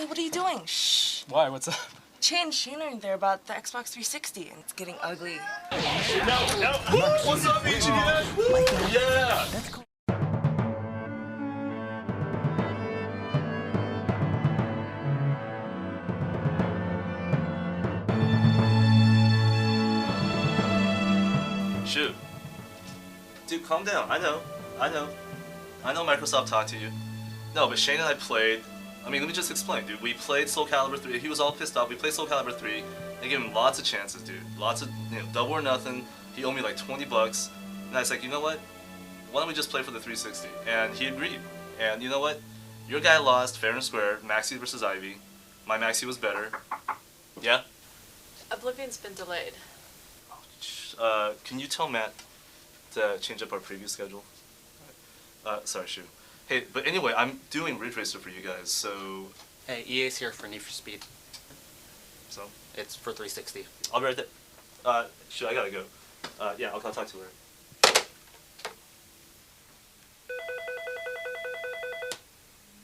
what are you doing? Shh. Why? What's up? Chan in there about the Xbox 360, and it's getting ugly. No. What's up, EGN? Yeah. That's cool. Shoot. Dude, calm down. I know Microsoft talked to you. No, but Shane and I played. I mean, let me just explain, dude. We played Soul Calibur 3. He was all pissed off. We played Soul Calibur 3. They gave him lots of chances, dude. Lots of, double or nothing. He owed me like 20 bucks. And I was like, you know what? Why don't we just play for the 360? And he agreed. And you know what? Your guy lost fair and square. Maxi versus Ivy. My Maxi was better. Yeah? Oblivion's been delayed. Can you tell Matt to change up our preview schedule? Sorry, Shu. Hey, but anyway, I'm doing Ridge Racer for you guys, so... Hey, EA's here for Need for Speed. So? It's for 360. I'll be right there. Shu, I gotta go. Yeah, I'll talk to you later.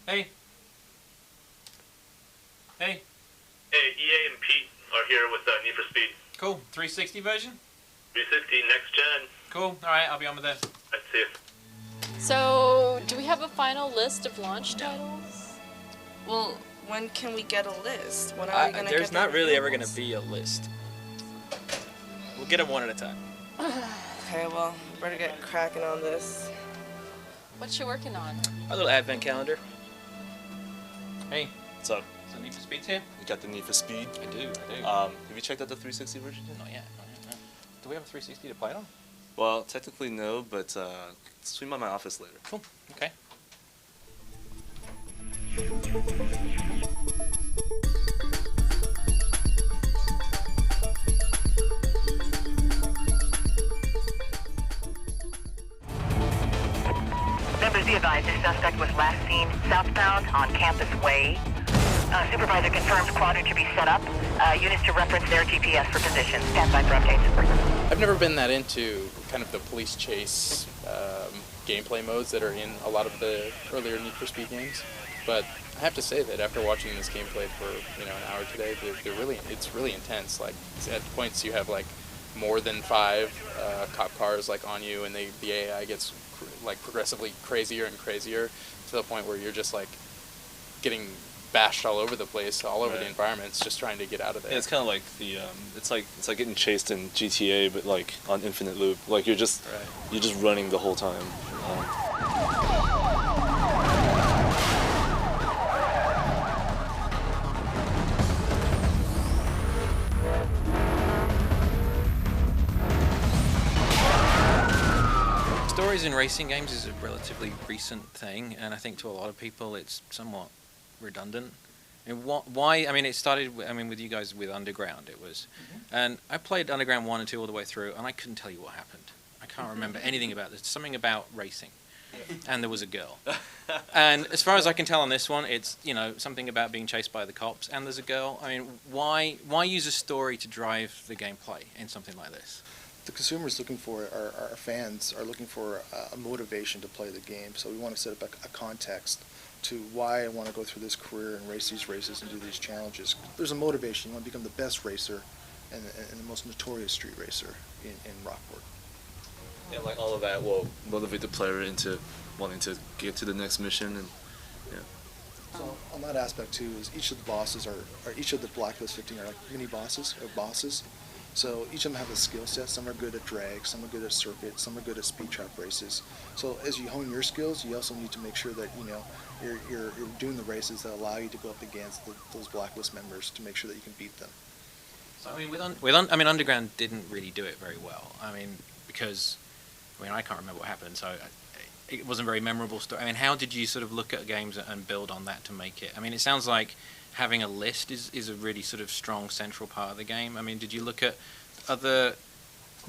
Hey. Hey. Hey, EA and Pete are here with Need for Speed. Cool. 360 version? 360, next gen. Cool. Alright, I'll be on with that. I'd see you. So, do we have a final list of launch titles? Well, when can we get a list? When are we gonna there's get not the really ever reveals? going to be a list. We'll get them one at a time. Okay, well, we better get cracking on this. What you working on? Our little advent calendar. Hey. What's up? So Need for Speed's here? You got the Need for Speed? I do. Have you checked out the 360 version yet? Not yet. No. Do we have a 360 to play on? Well, technically no, but swing by my office later. Cool. Okay. Members, be advised, this suspect was last seen southbound on Campus Way. Supervisor confirms quadrant to be set up. Units to reference their GPS for position. Stand by for updates. I've never been that into kind of the police chase gameplay modes that are in a lot of the earlier Need for Speed games, but I have to say that after watching this gameplay for an hour today, it's really intense. Like at points you have like more than 5 cop cars like on you, and the AI gets like progressively crazier and crazier to the point where you're just like getting bashed all over the place, all over the environments, just trying to get out of there. Yeah, it's kind of like the it's like getting chased in GTA, but like on infinite loop. Like you're just running the whole time. Stories in racing games is a relatively recent thing, and I think to a lot of people it's somewhat redundant. And why? I mean, it started. With you guys with Underground, it was, and I played Underground 1 and 2 all the way through, and I couldn't tell you what happened. I can't remember anything about this. Something about racing, and there was a girl. And as far as I can tell on this one, it's something about being chased by the cops, and there's a girl. I mean, why use a story to drive the gameplay in something like this? The consumers looking for, our fans are looking for a motivation to play the game. So we want to set up a context to why I want to go through this career and race these races and do these challenges. There's a motivation. You want to become the best racer and the most notorious street racer in Rockport. Yeah, like all of that will motivate the player into wanting to get to the next mission, and So on that aspect too is each of the bosses each of the Blacklist 15 are like mini bosses or bosses. So each of them have a skill set. Some are good at drag, some are good at circuit, some are good at speed trap races. So as you hone your skills, you also need to make sure that you're doing the races that allow you to go up against those Blacklist members to make sure that you can beat them. So Underground didn't really do it very well. Because I can't remember what happened, so it wasn't a very memorable story. How did you sort of look at games and build on that to make it? It sounds like having a list is a really sort of strong central part of the game. Did you look at other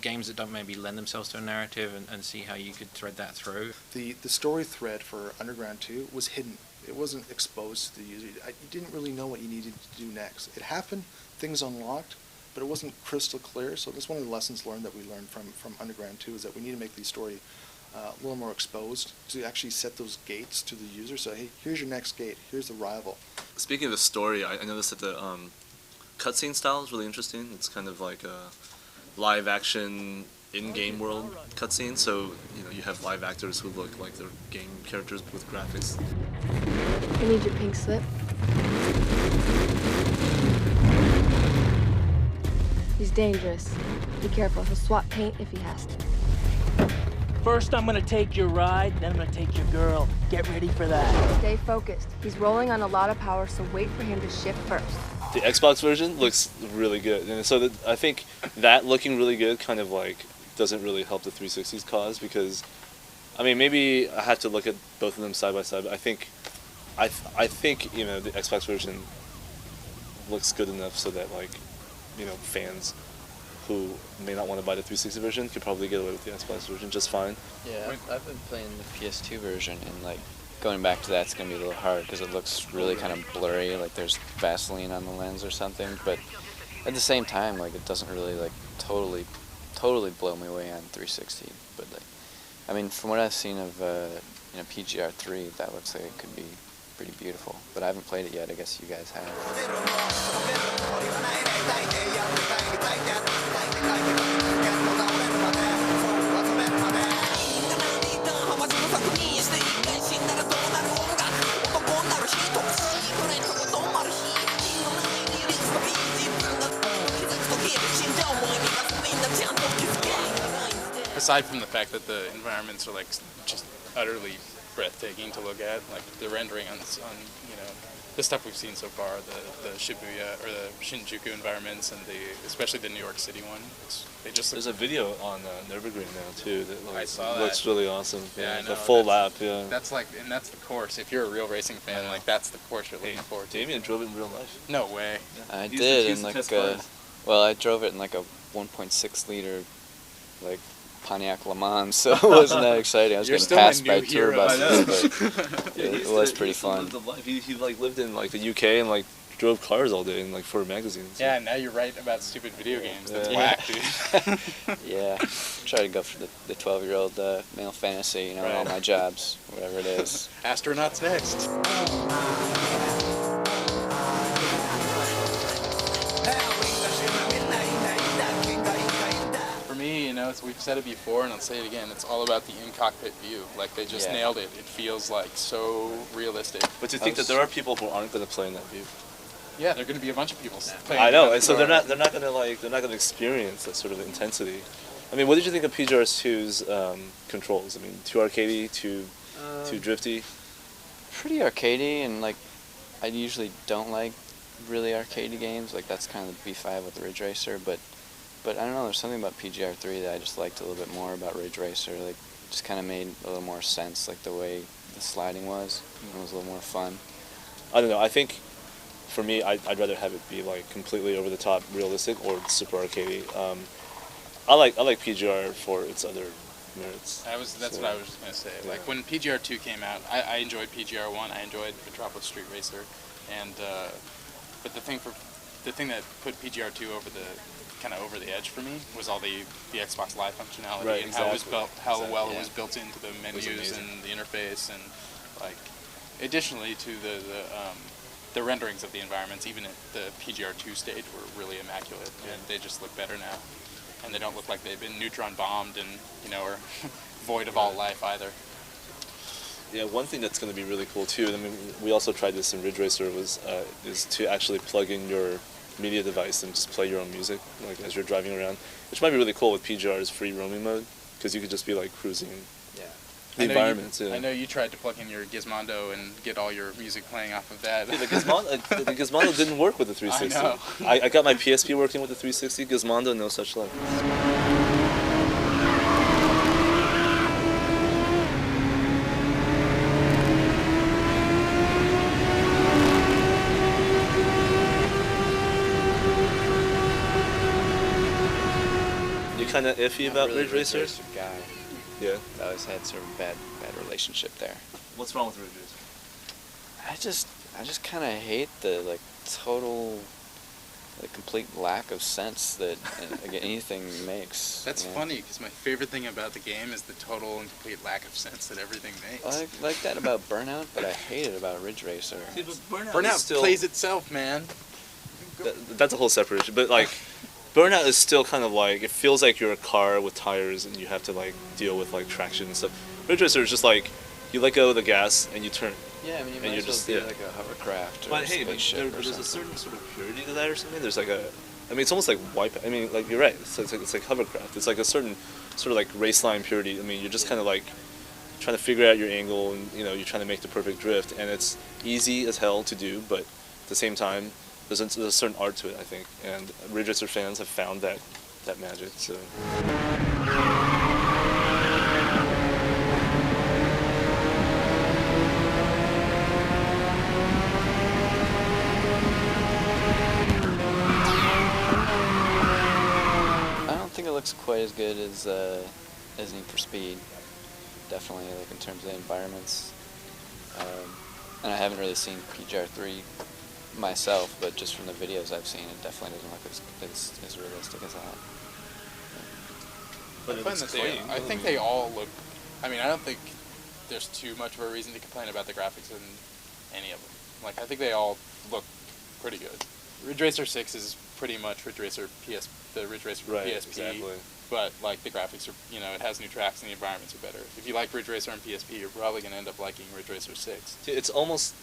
games that don't maybe lend themselves to a narrative and see how you could thread that through? The story thread for Underground 2 was hidden. It wasn't exposed to the user. You didn't really know what you needed to do next. It happened, things unlocked, but it wasn't crystal clear. So that's one of the lessons learned that we learned from Underground 2 is that we need to make the story a little more exposed to actually set those gates to the user. So hey, here's your next gate. Here's the rival. Speaking of the story, I noticed that the cutscene style is really interesting. It's kind of like a live action in-game world cutscene. So you have live actors who look like they're game characters with graphics. I need your pink slip. He's dangerous. Be careful. He'll swap paint if he has to. First, I'm gonna take your ride, then I'm gonna take your girl. Get ready for that. Stay focused. He's rolling on a lot of power, so wait for him to shift first. The Xbox version looks really good, and so I think that looking really good kind of like doesn't really help the 360's cause, because I mean, maybe I have to look at both of them side by side, but I think the Xbox version looks good enough so that like fans who may not want to buy the 360 version could probably get away with the Xbox version just fine. Yeah, I've been playing the PS2 version, and like going back to that's gonna be a little hard because it looks really kind of blurry, like there's Vaseline on the lens or something. But at the same time, like it doesn't really like totally blow me away on 360. But like, I mean, from what I've seen of PGR3, that looks like it could be pretty beautiful. But I haven't played it yet. I guess you guys have. Aside from the fact that the environments are like just utterly breathtaking to look at, like the rendering on the stuff we've seen so far, the Shibuya or the Shinjuku environments, and especially the New York City one. There's a video on Nürburgring now too that looks really awesome. Yeah, the full lap. Yeah. That's the course. If you're a real racing fan, like that's the course you're looking forward to. Damien drove it in real life. No way. Yeah. I did in like I drove it in like a 1.6 liter like Pontiac Le Mans, so it wasn't that exciting. I was getting passed by tour buses, but it was pretty fun. He like lived in like the UK and like drove cars all day and like for magazines. Yeah, now you're right about stupid video games. That's whack, dude. Yeah, try to go for the 12-year-old male fantasy, all my jobs, whatever it is. Astronauts next. We've said it before, and I'll say it again. It's all about the in-cockpit view. Like they just nailed it. It feels like so realistic. But to think that there are people who aren't going to play in that view. Yeah, there are going to be a bunch of people playing. I know, and so they're not going to experience that sort of intensity. I mean, what did you think of PGR2's controls? I mean, too arcadey, too drifty. Pretty arcadey, and like I usually don't like really arcadey games. Like that's kind of the B5 with the Ridge Racer, but I don't know, there's something about PGR3 that I just liked a little bit more about Ridge Racer. Like, just kind of made a little more sense, like the way the sliding was. It was a little more fun. I don't know, I think for me, I'd rather have it be like completely over the top realistic or super arcadey. I like PGR for its other merits. That's what I was just going to say. Yeah. Like when PGR2 came out, I enjoyed PGR1, I enjoyed Metropolis Street Racer, and but the thing that put PGR2 over the edge for me was all the Xbox Live functionality and how it was built into the menus and the interface, and like additionally to the renderings of the environments, even at the PGR2 stage, were really immaculate, and they just look better now, and they don't look like they've been neutron bombed and or void of all life either. Yeah, one thing that's going to be really cool too, I mean, we also tried this in Ridge Racer, is to actually plug in your media device and just play your own music, like as you're driving around, which might be really cool with PGR's free roaming mode, because you could just be like cruising the environments. I know you tried to plug in your Gizmondo and get all your music playing off of that. Yeah, the Gizmondo didn't work with the 360. I know. I got my PSP working with the 360. Gizmondo, no such luck. Kind of iffy about Ridge Racer? Guy. Yeah. I always had sort of a bad relationship there. What's wrong with Ridge Racer? I just kind of hate the like total the complete lack of sense that anything makes. That's you know? funny, because my favorite thing about the game is the total and complete lack of sense that everything makes. I like that about Burnout, but I hate it about Ridge Racer. See, but Burnout still, plays itself, man. that's a whole separate issue. But like, Burnout is still kind of like, it feels like you're a car with tires and you have to like deal with like traction and stuff. Ridge Racer is just like, you let go of the gas and you turn. Yeah, I mean, you and might you're as well just be like a hovercraft or But a hey, spaceship or there's something. a certain sort of purity to that or something. There's like a, I mean, it's almost like wipe. I mean, like you're right. It's like hovercraft. It's like a certain sort of like race line purity. I mean, you're just kind of like trying to figure out your angle, and you know, you're trying to make the perfect drift, and it's easy as hell to do. But at the same time, there's a certain art to it, I think, and Ridge Racer fans have found that magic. So. I don't think it looks quite as good as Need for Speed. Definitely, like in terms of the environments. And I haven't really seen PGR3 myself, but just from the videos I've seen, it definitely doesn't look as realistic as that. But I find that I think they all look. I mean, I don't think there's too much of a reason to complain about the graphics in any of them. Like, I think they all look pretty good. Ridge Racer 6 is pretty much Ridge Racer the Ridge Racer Right, PSP. exactly. But like the graphics are, you know, it has new tracks and the environments are better. If you like Ridge Racer on PSP, you're probably gonna end up liking Ridge Racer 6. It's almost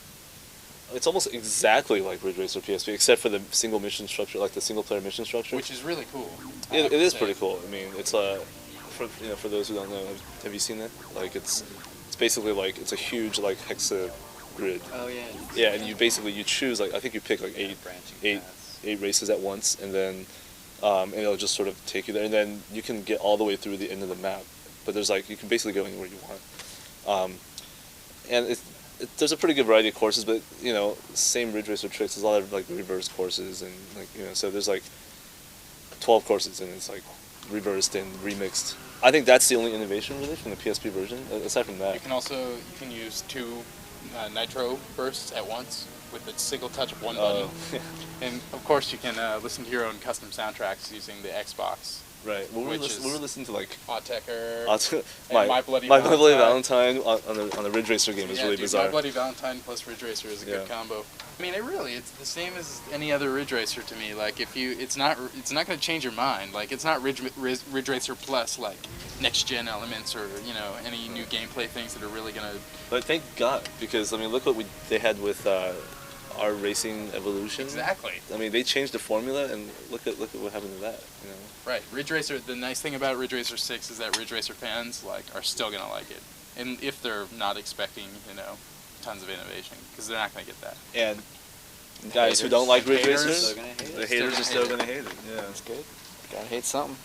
exactly like Ridge Racer PSP, except for the single mission structure, like the single player mission structure. Which is really cool. It is pretty cool. I mean, it's for those who don't know, have you seen it? Like it's basically like it's a huge like hexa grid. Oh yeah. Yeah, and you choose like I think you pick like eight races at once, and then and it'll just sort of take you there, and then you can get all the way through the end of the map. But there's like you can basically go anywhere you want, and there's a pretty good variety of courses. But you know, same Ridge Racer tricks. There's a lot of like reverse courses, and like you know, so there's like 12 courses, and it's like reversed and remixed. I think that's the only innovation really from the PSP version. Aside from that, You can use two nitro bursts at once with a single touch of one button. And of course you can listen to your own custom soundtracks using the Xbox. Right. Well, we were listening to like Autechre, My Bloody Valentine on the Ridge Racer game is really bizarre. My Bloody Valentine plus Ridge Racer is a good combo. I mean, it's the same as any other Ridge Racer to me. Like it's not going to change your mind. Like it's not Ridge Racer plus like next gen elements or you know any new gameplay things that are really going to. But thank God, because I mean look what they had with our Racing Evolution. Exactly. I mean they changed the formula and look at what happened to that. You know. Right, Ridge Racer. The nice thing about Ridge Racer 6 is that Ridge Racer fans are still gonna like it, and if they're not expecting tons of innovation, because they're not gonna get that. And guys who don't like Ridge Racer, the haters are still gonna hate it. Yeah, that's good. Gotta hate something.